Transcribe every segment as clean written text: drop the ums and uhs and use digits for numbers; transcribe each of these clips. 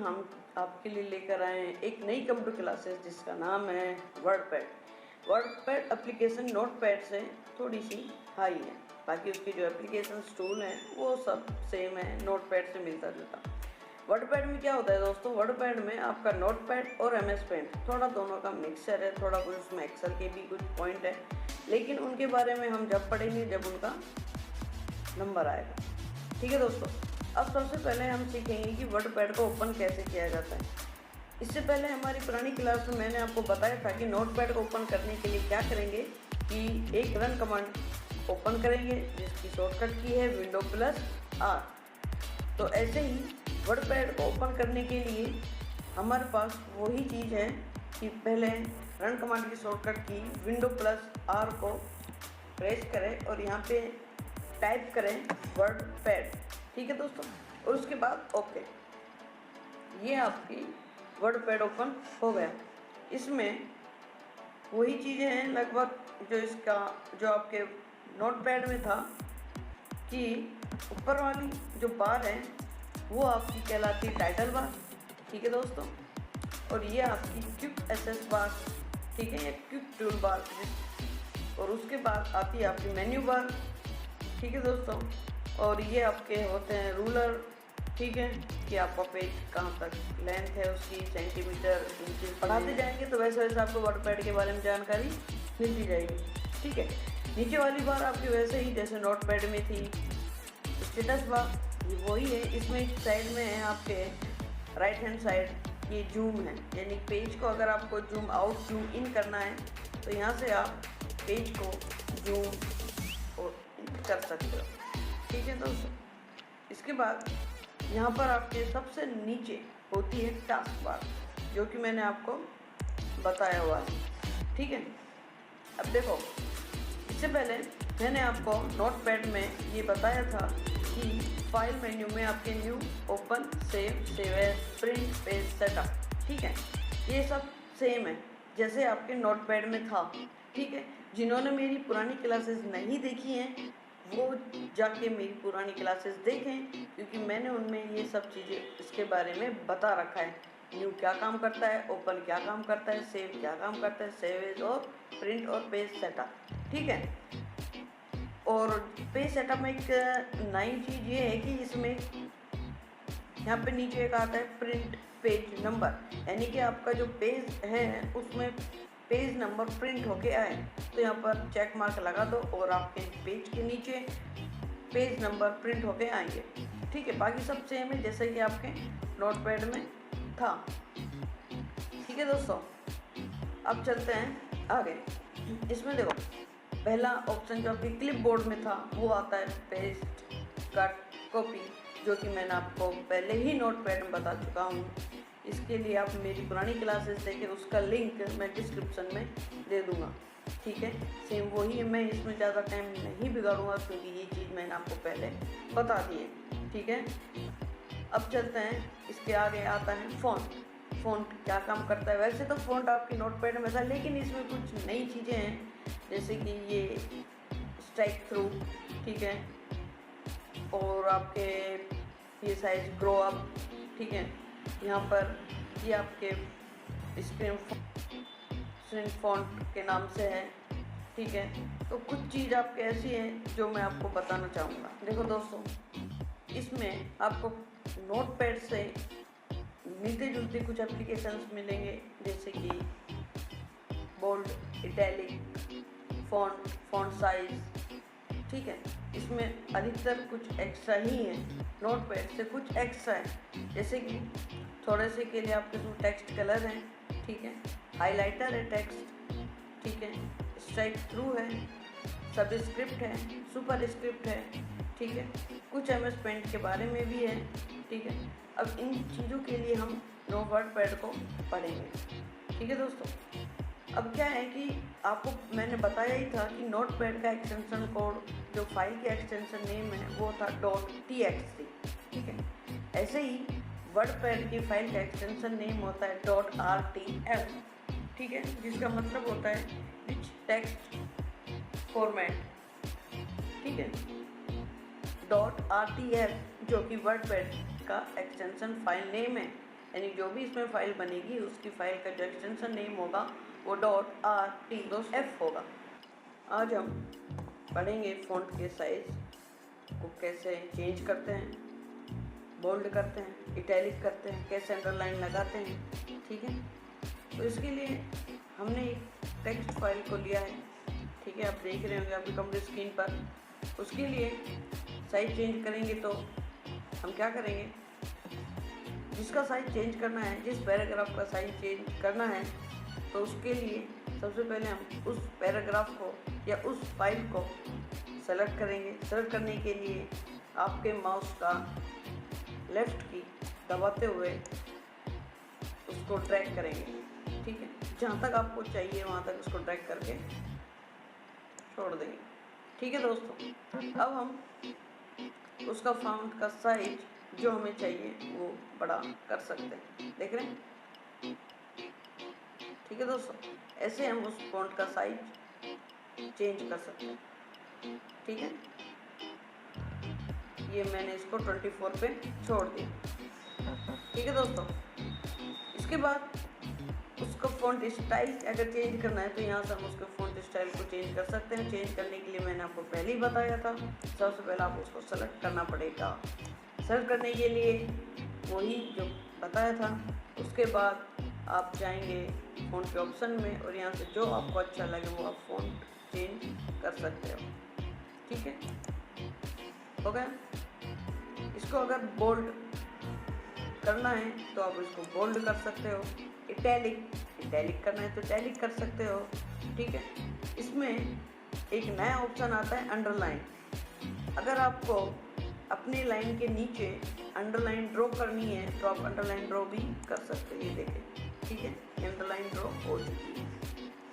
हम आपके लिए लेकर आए हैं एक नई कंप्यूटर क्लासेस जिसका नाम है वर्डपैड। वर्डपैड एप्लीकेशन नोटपैड से थोड़ी सी हाई है, बाकी उसकी जो एप्लीकेशन टूल हैं वो सब सेम है, नोटपैड से मिलता जुलता। वर्डपैड में क्या होता है दोस्तों, वर्डपैड में आपका नोटपैड और एमएस पेंट थोड़ा दोनों का मिक्सचर है, थोड़ा कुछ उसमें एक्सेल के भी कुछ पॉइंट है, लेकिन उनके बारे में हम जब पढ़ेंगे जब उनका नंबर आएगा। ठीक है दोस्तों, अब सबसे पहले हम सीखेंगे कि वर्डपैड को ओपन कैसे किया जाता है। इससे पहले हमारी पुरानी क्लास में मैंने आपको बताया था कि नोटपैड को ओपन करने के लिए क्या करेंगे कि एक रन कमांड ओपन करेंगे जिसकी शॉर्टकट की है Windows+R। तो ऐसे ही वर्डपैड को ओपन करने के लिए हमारे पास वही चीज़ है कि पहले रन कमांड की शॉर्टकट की Windows+R को प्रेस करें और यहाँ पे टाइप करें वर्डपैड। ठीक है दोस्तों, और उसके बाद ओके, ये आपकी वर्डपैड ओपन हो गया। इसमें वही चीज़ें हैं लगभग जो आपके नोटपैड में था कि ऊपर वाली जो बार है वो आपकी कहलाती है टाइटल बार। ठीक है दोस्तों, और ये आपकी क्विक एक्सेस बार, ठीक है, ये क्विक टूल बार, और उसके बाद आती है आपकी मेन्यू बार। ठीक है दोस्तों, और ये आपके होते हैं रूलर, ठीक है, कि आपका पेज कहाँ तक लेंथ है उसकी, सेंटीमीटर, इंचेस पढ़ाते जाएंगे तो वैसे वैसे आपको वर्डपैड के बारे में जानकारी मिलती जाएगी। ठीक है, नीचे वाली बार आपकी वैसे ही जैसे नोटपैड में थी। स्टेटस बार ये वही है, इसमें एक साइड में है आपके राइट हैंड साइड ये जूम है, यानी पेज को अगर आपको जूम आउट जूम इन करना है तो यहाँ से आप पेज को जूम और कर सकते हो। ठीक है दोस्तों, इसके बाद यहाँ पर आपके सबसे नीचे होती है टास्क बार, जो कि मैंने आपको बताया हुआ है। ठीक है, अब देखो, इससे पहले मैंने आपको नोटपैड में ये बताया था कि फाइल मेन्यू में आपके new, open, save as, print, page, setup, ठीक है, ये सब सेम है जैसे आपके नोटपैड में था। ठीक है, जिन्होंने मेरी पुरानी क्लासेस नहीं देखी हैं वो जाके मेरी पुरानी क्लासेस देखें, क्योंकि मैंने उनमें ये सब चीज़ें इसके बारे में बता रखा है। न्यू क्या काम करता है, ओपन क्या काम करता है, सेव क्या काम करता है, सेव एज और प्रिंट और पेज सेटअप। ठीक है, और पेज सेटअप में एक नई चीज़ ये है कि इसमें यहाँ पे नीचे एक आता है प्रिंट पेज नंबर, यानी कि आपका जो पेज है उसमें पेज नंबर प्रिंट होके आए, तो यहाँ पर चेक मार्क लगा दो और आपके पेज के नीचे पेज नंबर प्रिंट होके आएंगे। ठीक है, बाकी सब सेम है जैसे कि आपके नोटपैड में था। ठीक है दोस्तों, अब चलते हैं आगे। इसमें देखो, पहला ऑप्शन जो आपके क्लिपबोर्ड में था वो आता है पेस्ट, कट, कॉपी, जो कि मैंने आपको पहले ही नोटपैड में बता चुका हूँ। इसके लिए आप मेरी पुरानी क्लासेस देखें, उसका लिंक मैं डिस्क्रिप्शन में दे दूँगा। ठीक है, सेम वही है, मैं इसमें ज़्यादा टाइम नहीं बिगाड़ूंगा क्योंकि ये चीज़ मैंने आपको पहले बता दी है। ठीक है, अब चलते हैं, इसके आगे आता है फ़ॉन्ट। फ़ॉन्ट क्या काम करता है, वैसे तो फ़ॉन्ट आपकी नोटपैड में था, लेकिन इसमें कुछ नई चीज़ें हैं जैसे कि ये स्ट्राइक थ्रू, ठीक है, और आपके ये साइज ग्रो अप, ठीक है, यहाँ पर ये आपके स्क्रीन फॉन्ट के नाम से है। ठीक है, तो कुछ चीज़ आपके ऐसी हैं जो मैं आपको बताना चाहूँगा। देखो दोस्तों, इसमें आपको नोटपैड से मिलते जुलते कुछ एप्लीकेशंस मिलेंगे जैसे कि बोल्ड, इटैलिक, फॉन्ट साइज। ठीक है, इसमें अधिकतर कुछ एक्स्ट्रा ही है, नोटपैड से कुछ एक्स्ट्रा है, जैसे कि थोड़े से के लिए आपके इसमें टेक्स्ट कलर है, ठीक है, हाइलाइटर है टेक्स्ट, ठीक है, स्ट्राइक थ्रू है, सब स्क्रिप्ट है, सुपर स्क्रिप्ट है, ठीक है, कुछ एमएस पेंट के बारे में भी है। ठीक है, अब इन चीज़ों के लिए हम वर्डपैड को पढ़ेंगे। ठीक है दोस्तों, अब क्या है कि आपको मैंने बताया ही था कि नोटपैड का एक्सटेंशन कोड, जो फाइल के एक्सटेंशन नेम है वो था .txt। ठीक है, ऐसे ही वर्डपैड की फाइल का एक्सटेंशन नेम होता है .rtf। ठीक है, जिसका मतलब होता है रिच टेक्स्ट फॉर्मेट। ठीक है, .rtf जो कि वर्डपैड का एक्सटेंशन फाइल नेम है। यानी जो भी इसमें फाइल बनेगी उसकी फाइल का जो एक्सटेंशन नेम होगा वो .rtf होगा। आज हम पढ़ेंगे फ़ॉन्ट के साइज़ को कैसे चेंज करते हैं, बोल्ड करते हैं, इटैलिक करते हैं, कैसे अंडरलाइन लगाते हैं। ठीक है, तो इसके लिए हमने एक टेक्स्ट फाइल को लिया है। ठीक है, आप देख रहे होंगे आपकी कंप्यूटर स्क्रीन पर। उसके लिए साइज चेंज करेंगे तो हम क्या करेंगे, जिसका साइज चेंज करना है, जिस पैराग्राफ का साइज चेंज करना है, तो उसके लिए सबसे पहले हम उस पैराग्राफ को या उस फाइल को सेलेक्ट करेंगे। सेलेक्ट करने के लिए आपके माउस का लेफ़्ट की दबाते हुए उसको ड्रैग करेंगे। ठीक है, जहाँ तक आपको चाहिए वहाँ तक उसको ड्रैग करके छोड़ देंगे। ठीक है दोस्तों, अब हम उसका फ़ॉन्ट का साइज जो हमें चाहिए वो बड़ा कर सकते हैं। देख रहे हैं? ठीक है दोस्तों, ऐसे हम उस फ़ॉन्ट का साइज चेंज कर सकते हैं। ठीक है, ये मैंने इसको 24 पे छोड़ दिया। ठीक है दोस्तों, इसके बाद उसका फ़ॉन्ट स्टाइल अगर चेंज करना है तो यहाँ से हम उसके फ़ॉन्ट स्टाइल को चेंज कर सकते हैं। चेंज करने के लिए मैंने आपको पहले ही बताया था, सबसे पहले आप उसको सेलेक्ट करना पड़ेगा। सेलेक्ट करने के लिए वही जो बताया था, उसके बाद आप जाएंगे फ़ॉन्ट के ऑप्शन में और यहाँ से जो आपको अच्छा लगे वो आप फ़ॉन्ट चेंज कर सकते हो। ठीक है, हो गया। इसको अगर बोल्ड करना है तो आप इसको बोल्ड कर सकते हो। इटैलिक करना है तो इटैलिक कर सकते हो। ठीक है, इसमें एक नया ऑप्शन आता है अंडरलाइन। अगर आपको अपनी लाइन के नीचे अंडरलाइन ड्रॉ करनी है तो आप अंडरलाइन ड्रॉ भी कर सकते हो। ये देखें, ठीक है, अंडरलाइन ड्रॉ हो चुकी है।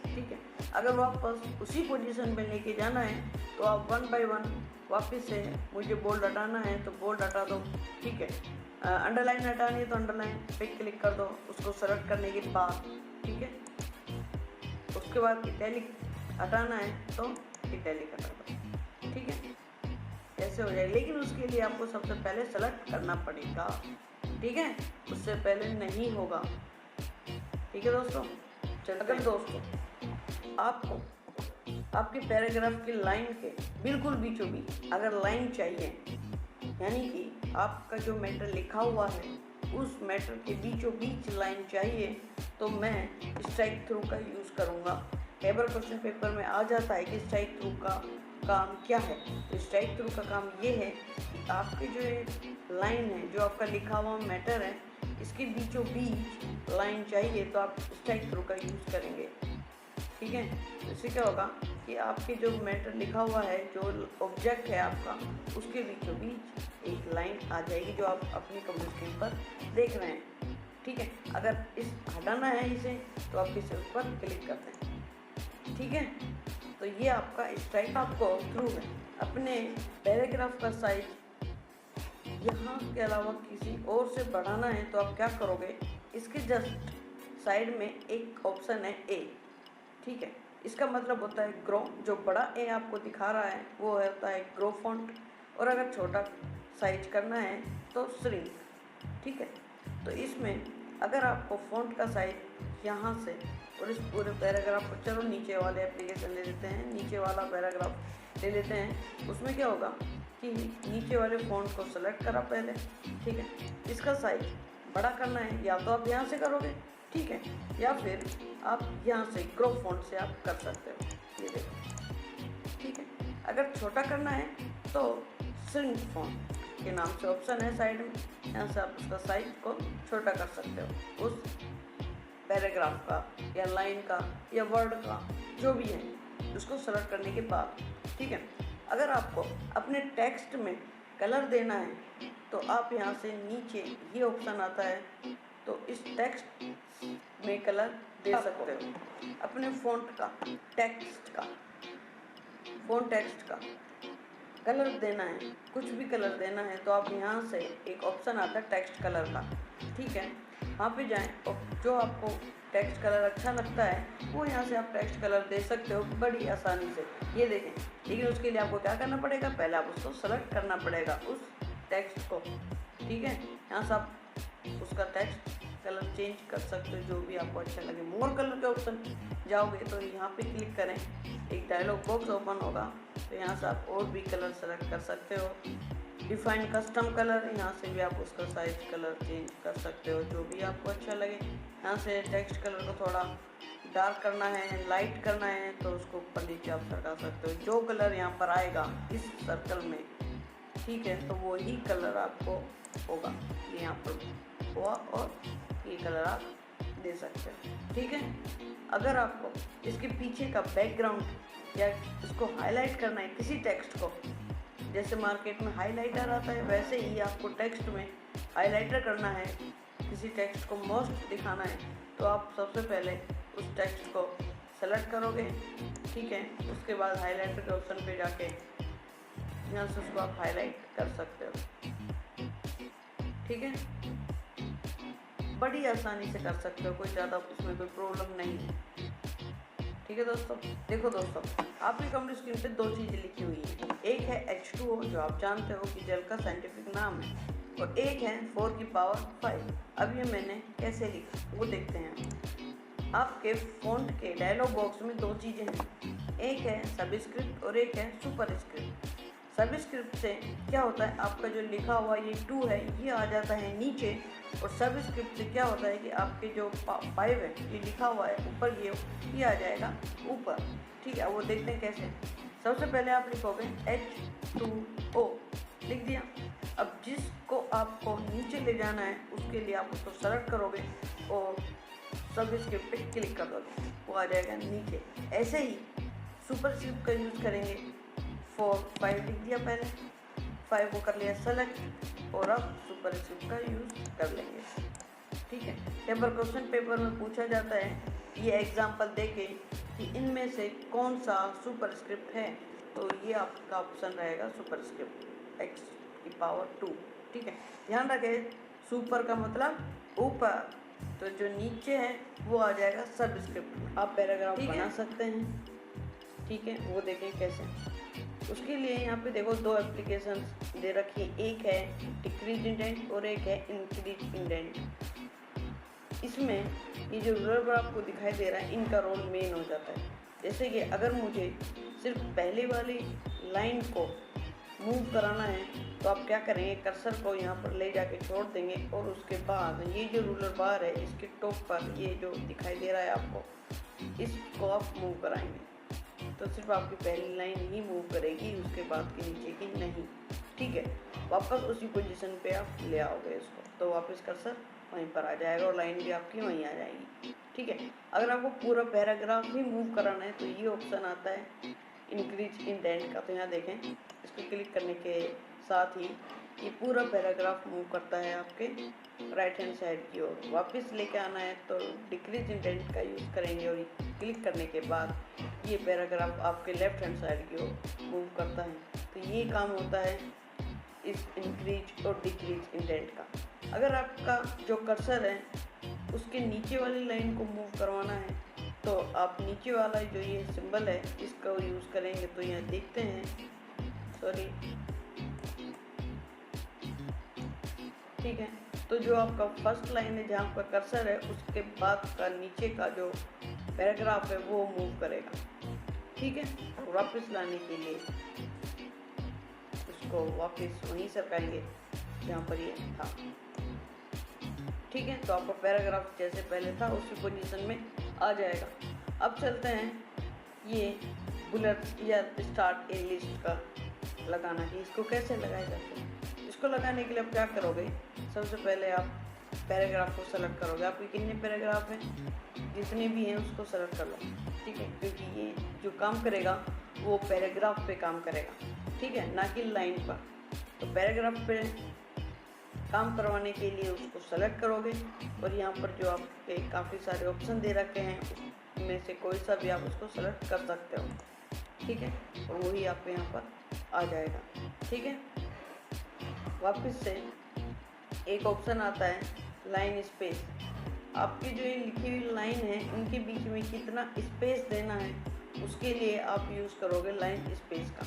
ठीक है, अगर वापस उसी पोजीशन पे लेके जाना है तो आप 1 बाय 1 वापस से मुझे बोल्ड हटाना है तो बोल्ड हटा दो। ठीक है, अंडरलाइन हटानी है तो अंडरलाइन पे क्लिक कर दो उसको सेलेक्ट करने के बाद। ठीक है, उसके बाद इटैलिक हटाना है तो इटैलिक हटा दो। ठीक है, ऐसे हो जाएगा, लेकिन उसके लिए आपको सबसे पहले सेलेक्ट करना पड़ेगा। ठीक है, उससे पहले नहीं होगा। ठीक है दोस्तों, अगर दोस्तों आपको आपके पैराग्राफ की लाइन के बिल्कुल बीचों बीच अगर लाइन चाहिए, यानी कि आपका जो मैटर लिखा हुआ है उस मैटर के बीचों बीच लाइन चाहिए, तो मैं स्ट्राइक थ्रू का यूज़ करूँगा। कई बार क्वेश्चन पेपर में आ जाता है कि स्ट्राइक थ्रू का काम क्या है। तो स्ट्राइक थ्रू का काम ये है कि आपकी जो लाइन है, जो आपका लिखा हुआ मैटर है, इसके बीचों बीच लाइन चाहिए तो आप स्ट्राइक थ्रू का यूज़ करेंगे। ठीक है, तो इससे क्या होगा कि आपके जो मैटर लिखा हुआ है, जो ऑब्जेक्ट है आपका, उसके बीचों बीच एक लाइन आ जाएगी जो आप अपनी कंप्यूटर स्क्रीन पर देख रहे हैं। ठीक है, अगर इस हटाना है इसे तो आप इसे उस पर क्लिक करते हैं। ठीक है, तो ये आपका स्ट्राइक आपको थ्रू है। अपने पैराग्राफ का साइज यहाँ के अलावा किसी और से बढ़ाना है तो आप क्या करोगे, इसके जस्ट साइड में एक ऑप्शन है ए। ठीक है, इसका मतलब होता है ग्रो। जो बड़ा ए आपको दिखा रहा है वो होता है ग्रो फॉन्ट, और अगर छोटा साइज करना है तो श्रिंक। ठीक है, तो इसमें अगर आपको फॉन्ट का साइज यहाँ से और इस पूरे पैराग्राफ को, चलो नीचे वाले एप्लीकेशन ले लेते हैं, नीचे वाला पैराग्राफ ले लेते हैं। उसमें क्या होगा कि नीचे वाले फॉन्ट को सेलेक्ट करा पहले। ठीक है, इसका साइज बड़ा करना है या तो आप यहाँ से करोगे, ठीक है, या फिर आप यहाँ से ग्रो फॉन्ट से आप कर सकते हो। ये देखो, ठीक है। अगर छोटा करना है तो श्रिंक फॉन्ट के नाम से ऑप्शन है साइड में, यहाँ से आप उसका साइज को छोटा कर सकते हो, उस पैराग्राफ का या लाइन का या वर्ड का जो भी है, उसको सेलेक्ट करने के बाद। ठीक है, अगर आपको अपने टेक्स्ट में कलर देना है तो आप यहाँ से नीचे ये ऑप्शन आता है, तो इस टेक्स्ट में कलर दे सकते हो। अपने फ़ॉन्ट का, टेक्स्ट का, फ़ॉन्ट टेक्स्ट का कलर देना है, कुछ भी कलर देना है तो आप यहाँ से एक ऑप्शन आता है टेक्स्ट कलर का। ठीक है, वहाँ पे जाएं और जो आपको टेक्स्ट कलर अच्छा लगता है वो यहाँ से आप टेक्स्ट कलर दे सकते हो बड़ी आसानी से। ये देखें, लेकिन उसके लिए आपको क्या करना पड़ेगा, पहले आप उसको सेलेक्ट करना पड़ेगा उस टेक्स्ट को। ठीक है, यहाँ से आप उसका टेक्स्ट कलर चेंज कर सकते हो, जो भी आपको अच्छा लगे। मोर कलर के ऑप्शन जाओगे तो यहाँ पे क्लिक करें, एक डायलॉग बॉक्स ओपन होगा, तो यहाँ से आप और भी कलर सेलेक्ट कर सकते हो। डिफाइन कस्टम कलर, यहाँ से भी आप उसका साइज कलर चेंज कर सकते हो, जो भी आपको अच्छा लगे। यहाँ से टेक्स्ट कलर को थोड़ा डार्क करना है, लाइट करना है, तो उसको ऊपर नीचे आप सरका सकते हो। जो कलर यहाँ पर आएगा इस सर्कल में, ठीक है, तो वो ही कलर आपको होगा, ये यहाँ पर हुआ, और ये कलर आप दे सकते हो। ठीक है, अगर आपको इसके पीछे का बैकग्राउंड या इसको हाईलाइट करना है किसी टेक्स्ट को, जैसे मार्केट में हाईलाइटर आता है, वैसे ही आपको टेक्स्ट में हाईलाइटर करना है, किसी टेक्स्ट को मोस्ट दिखाना है, तो आप सबसे पहले उस टेक्स्ट को सेलेक्ट करोगे। ठीक है, उसके बाद हाईलाइटर के ऑप्शन पे जाके यहाँ से उसको आप हाईलाइट कर सकते हो। ठीक है, बड़ी आसानी से कर सकते हो, कोई ज़्यादा उसमें कोई प्रॉब्लम नहीं है। ठीक है दोस्तों, देखो दोस्तों, आपकी कंप्यूटर स्क्रीन पे दो चीज़ें लिखी हुई हैं। एक है H2O, जो आप जानते हो कि जल का साइंटिफिक नाम है, और एक है 4 की पावर 5। अब ये मैंने कैसे लिखा वो देखते हैं। आपके फ़ॉन्ट के डायलॉग बॉक्स में दो चीज़ें हैं, एक है सबस्क्रिप्ट और एक है सुपरस्क्रिप्ट। सबस्क्रिप्ट से क्या होता है, आपका जो लिखा हुआ ये 2 है ये आ जाता है नीचे, और सबस्क्रिप्ट से क्या होता है कि आपके जो 5 है ये लिखा हुआ है ऊपर, ये आ जाएगा ऊपर। ठीक है, वो देखते हैं कैसे। सबसे पहले आप लिखोगे H2O, लिख दिया। अब जिसको आपको नीचे ले जाना है उसके लिए आप उसको सेलेक्ट करोगे और सबस्क्रिप्ट पे क्लिक कर दोगे, वो आ जाएगा नीचे। ऐसे ही सुपरस्क्रिप्ट का यूज़ करेंगे। 4 5 लिख दिया, पहले 5 को कर लिया सेलेक्ट, और अब सुपरस्क्रिप्ट का यूज़ कर लेंगे। ठीक है, पेपर क्वेश्चन पेपर में पूछा जाता है ये एग्जाम्पल देके कि इनमें से कौन सा सुपरस्क्रिप्ट है, तो ये आपका ऑप्शन रहेगा सुपरस्क्रिप्ट x की पावर 2। ठीक है, ध्यान रखें, सुपर का मतलब ऊपर, तो जो नीचे है वो आ जाएगा सबस्क्रिप्ट। आप पैराग्राफ बना सकते हैं। ठीक है, वो देखें कैसे। उसके लिए यहाँ पे देखो दो एप्लीकेशंस दे रखी है, एक है डिक्रीज इंडेंट और एक है इंक्रीज इंडेंट। इसमें ये जो रूलर बार आपको दिखाई दे रहा है, इनका रोल मेन हो जाता है। जैसे कि अगर मुझे सिर्फ पहले वाली लाइन को मूव कराना है, तो आप क्या करेंगे, कर्सर को यहाँ पर ले जाके छोड़ देंगे, और उसके बाद ये जो रूलर बार है इसके टॉप पर ये जो दिखाई दे रहा है आपको, इसको आप मूव कराएंगे, तो सिर्फ आपकी पहली लाइन ही मूव करेगी, उसके बाद के नीचे की नहीं। ठीक है, वापस उसी पोजीशन पे आप ले आओगे इसको, तो वापस कर्सर वहीं पर आ जाएगा और लाइन भी आपकी वहीं आ जाएगी। ठीक है, अगर आपको पूरा पैराग्राफ ही मूव कराना है तो ये ऑप्शन आता है इंक्रीज इंडेंट का। तो यहाँ देखें, इसको क्लिक करने के साथ ही ये पूरा पैराग्राफ मूव करता है आपके राइट हैंड साइड की ओर। वापस लेके आना है तो डिक्रीज इंडेंट का यूज़ करेंगे, और क्लिक करने के बाद ये पैराग्राफ आपके लेफ्ट हैंड साइड की ओर मूव करता है। तो ये काम होता है इस इंक्रीज और डिक्रीज इंडेंट का। अगर आपका जो कर्सर है उसके नीचे वाली लाइन को मूव करवाना है, तो आप नीचे वाला जो ये सिंबल है इसका यूज़ करेंगे। तो यहाँ देखते हैं, सॉरी, ठीक है, तो जो आपका फर्स्ट लाइन है जहाँ पर कर्सर है उसके बाद का नीचे का जो पैराग्राफ है वो मूव करेगा। ठीक है, वापस लाने के लिए उसको वापस वहीं से पाएंगे जहाँ पर ये था। ठीक है, तो आपका पैराग्राफ जैसे पहले था उसी पोजीशन में आ जाएगा। अब चलते हैं ये बुलेट या स्टार्ट ए लिस्ट का लगाना कि इसको कैसे लगाया जाता है। इसको लगाने के लिए आप क्या करोगे, सबसे पहले आप पैराग्राफ को सेलेक्ट करोगे। आपके कितने पैराग्राफ हैं, जितने भी हैं उसको सेलेक्ट कर लो। ठीक है, क्योंकि ये जो काम करेगा वो पैराग्राफ पे काम करेगा, ठीक है, ना कि लाइन पर। तो पैराग्राफ पे काम करवाने के लिए उसको सेलेक्ट करोगे, और यहाँ पर जो आपके काफ़ी सारे ऑप्शन दे रखे हैं उनमें से कोई सा भी आप उसको सेलेक्ट कर सकते हो। ठीक है, और वही आपको यहाँ पर आ जाएगा। ठीक है, वापस से एक ऑप्शन आता है लाइन स्पेस। आपकी जो ये लिखी हुई लाइन है उनके बीच में कितना स्पेस देना है, उसके लिए आप यूज़ करोगे लाइन स्पेस का।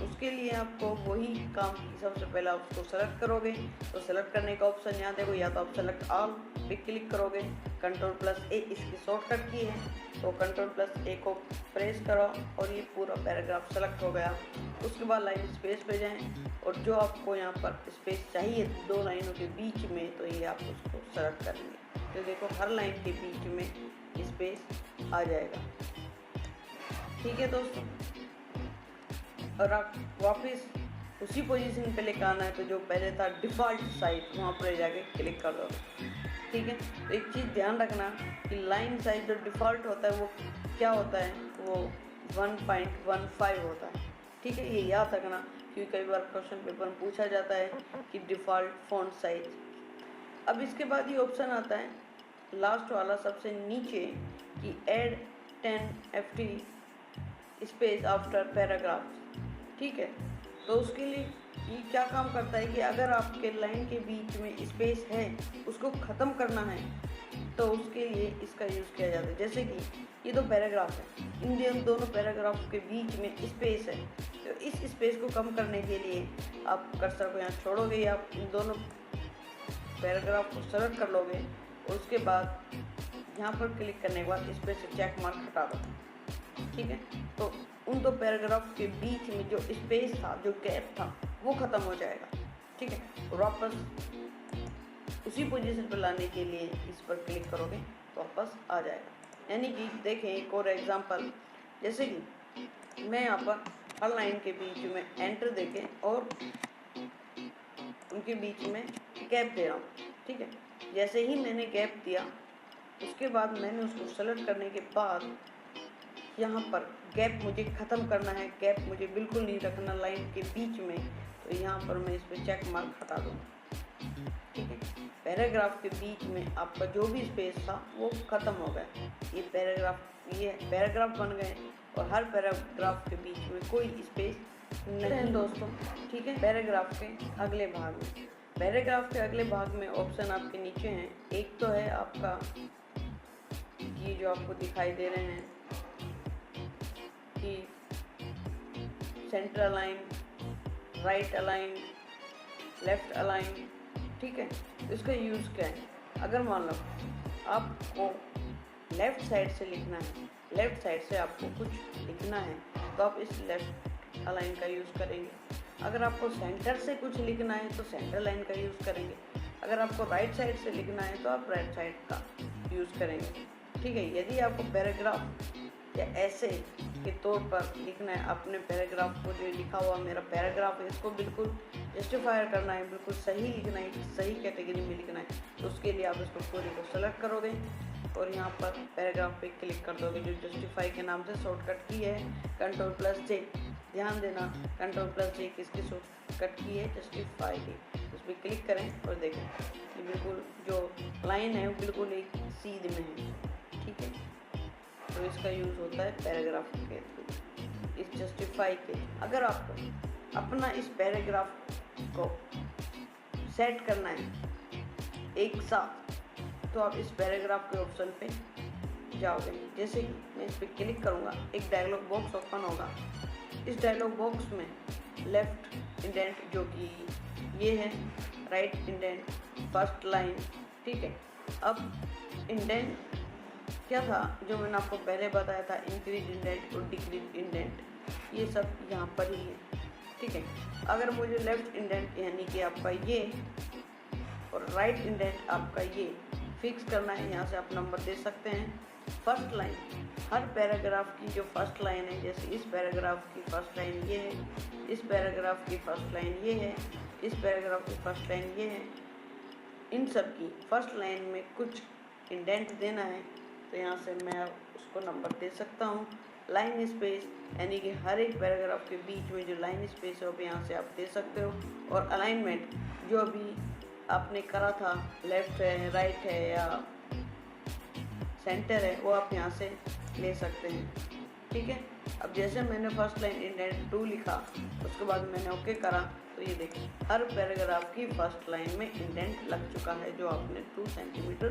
उसके लिए आपको वही काम सबसे पहले आप उसको सेलेक्ट करोगे। तो सेलेक्ट करने का ऑप्शन यहाँ देखो, या तो आप सेलेक्ट ऑल पे क्लिक करोगे, Ctrl+A इसकी शॉर्टकट की है, तो Ctrl+A को प्रेस करो और ये पूरा पैराग्राफ सेलेक्ट हो गया। उसके बाद लाइन स्पेस पे जाएं और जो आपको यहाँ पर स्पेस चाहिए दो लाइनों के बीच में, तो ये आप उसको सेलेक्ट करेंगे। तो देखो हर लाइन के बीच में स्पेस आ जाएगा। ठीक है दोस्तों, और आप वापस उसी पोजीशन पे लेकर आना है, तो जो पहले था डिफ़ॉल्ट साइज वहाँ पर जाके क्लिक कर दो। ठीक है, तो एक चीज़ ध्यान रखना कि लाइन साइज जो डिफ़ॉल्ट होता है वो क्या होता है, वो 1.15 होता है। ठीक है, ये याद रखना क्योंकि कई बार क्वेश्चन पेपर में पूछा जाता है कि डिफ़ॉल्ट फ़ॉन्ट साइज। अब इसके बाद ये ऑप्शन आता है लास्ट वाला सबसे नीचे कि add 10 FT space after paragraph. ठीक है, तो उसके लिए ये क्या काम करता है कि अगर आपके लाइन के बीच में स्पेस है उसको ख़त्म करना है तो उसके लिए इसका यूज़ किया जाता है। जैसे कि ये दो पैराग्राफ है, इन दोनों पैराग्राफ के बीच में स्पेस है, तो इस स्पेस को कम करने के लिए आप कर्सर को यहाँ छोड़ोगे या आप इन दोनों पैराग्राफ को सेलेक्ट कर लोगे और उसके बाद यहाँ पर क्लिक करने के बाद इस पर से चेक मार्क हटा दो। ठीक है, तो उन दो पैराग्राफ के बीच में जो स्पेस था, जो गैप था, वो ख़त्म हो जाएगा। ठीक है, और वापस उसी पोजीशन पर लाने के लिए इस पर क्लिक करोगे तो वापस आ जाएगा। यानी कि देखें एक और एग्जांपल, जैसे कि मैं यहाँ पर हर लाइन के बीच में एंटर देके और उनके बीच में गैप दे रहा हूँ। ठीक है, जैसे ही मैंने गैप दिया उसके बाद मैंने उसको सेलेक्ट करने के बाद यहाँ पर गैप मुझे ख़त्म करना है, गैप मुझे बिल्कुल नहीं रखना लाइन के बीच में, तो यहाँ पर मैं इस पर चेक मार्क हटा दूँगा। ठीक है, पैराग्राफ के बीच में आपका जो भी स्पेस था वो ख़त्म हो गया। ये पैराग्राफ बन गए और हर पैराग्राफ के बीच में कोई स्पेस नहीं दोस्तों। ठीक है, पैराग्राफ के अगले भाग में, पैराग्राफ के अगले भाग में ऑप्शन आपके नीचे हैं। एक तो है आपका ये जो आपको दिखाई दे रहे हैं कि centre align, right align, left align. ठीक है, तो इसका यूज़ क्या है, अगर मान लो आपको लेफ़्ट साइड से लिखना है, लेफ़्ट साइड से आपको कुछ लिखना है तो आप इस लेफ़्ट अलाइन का यूज़ करेंगे। अगर आपको सेंटर से कुछ लिखना है तो सेंटर लाइन का यूज़ करेंगे। अगर आपको राइट साइड से लिखना है तो आप राइट साइड का यूज़ करेंगे। ठीक है, यदि आपको पैराग्राफ या ऐसे के तौर पर लिखना है, अपने पैराग्राफ को जो लिखा हुआ मेरा पैराग्राफ है इसको बिल्कुल जस्टिफायर करना है, बिल्कुल सही लिखना है, सही कैटेगरी में लिखना है, तो उसके लिए आप इसको पूरे को सेलेक्ट करोगे और यहाँ पर पैराग्राफ पे क्लिक कर दोगे। जो जस्टिफाई के नाम से शॉर्टकट की है Ctrl+J, ध्यान देना Ctrl+J किसकी शॉर्टकट की है, जस्टिफाई की। उस पर क्लिक करें और देखें कि बिल्कुल जो लाइन है वो बिल्कुल एक सीध में है। ठीक है, तो इसका यूज़ होता है पैराग्राफ के थ्रू, इस जस्टिफाई के। अगर आपको अपना इस पैराग्राफ को सेट करना है एक साथ, तो आप इस पैराग्राफ के ऑप्शन पे जाओगे। जैसे कि मैं इस पर क्लिक करूँगा, एक डायलॉग बॉक्स ओपन होगा। इस डायलॉग बॉक्स में लेफ़्ट इंडेंट जो कि ये है, राइट इंडेंट, फर्स्ट लाइन। ठीक है, अब इंडेंट क्या था जो मैंने आपको पहले बताया था, इंक्रीज इंडेंट और डिक्रीज इंडेंट, ये सब यहाँ पर ही है। ठीक है, अगर मुझे लेफ़्ट इंडेंट यानी कि आपका ये और राइट इंडेंट आपका ये फिक्स करना है, यहाँ से आप नंबर दे सकते हैं। फर्स्ट लाइन, हर पैराग्राफ की जो फर्स्ट लाइन है, जैसे इस पैराग्राफ की फर्स्ट लाइन ये है, इस पैराग्राफ की फर्स्ट लाइन ये है, इस पैराग्राफ की फर्स्ट लाइन ये है, इन सब की फर्स्ट लाइन में कुछ इंडेंट देना है, तो यहाँ से मैं उसको नंबर दे सकता हूँ। लाइन स्पेस यानी कि हर एक पैराग्राफ के बीच में जो लाइन स्पेस है वो यहाँ से आप दे सकते हो। और अलाइनमेंट जो अभी आपने करा था, लेफ़्ट है, राइट है या सेंटर है, वो आप यहाँ से ले सकते हैं। ठीक है, अब जैसे मैंने फर्स्ट लाइन इंडेंट 2 लिखा, उसके बाद मैंने ओके करा, तो ये देखिए हर पैराग्राफ की फर्स्ट लाइन में इंडेंट लग चुका है जो आपने 2 सेंटीमीटर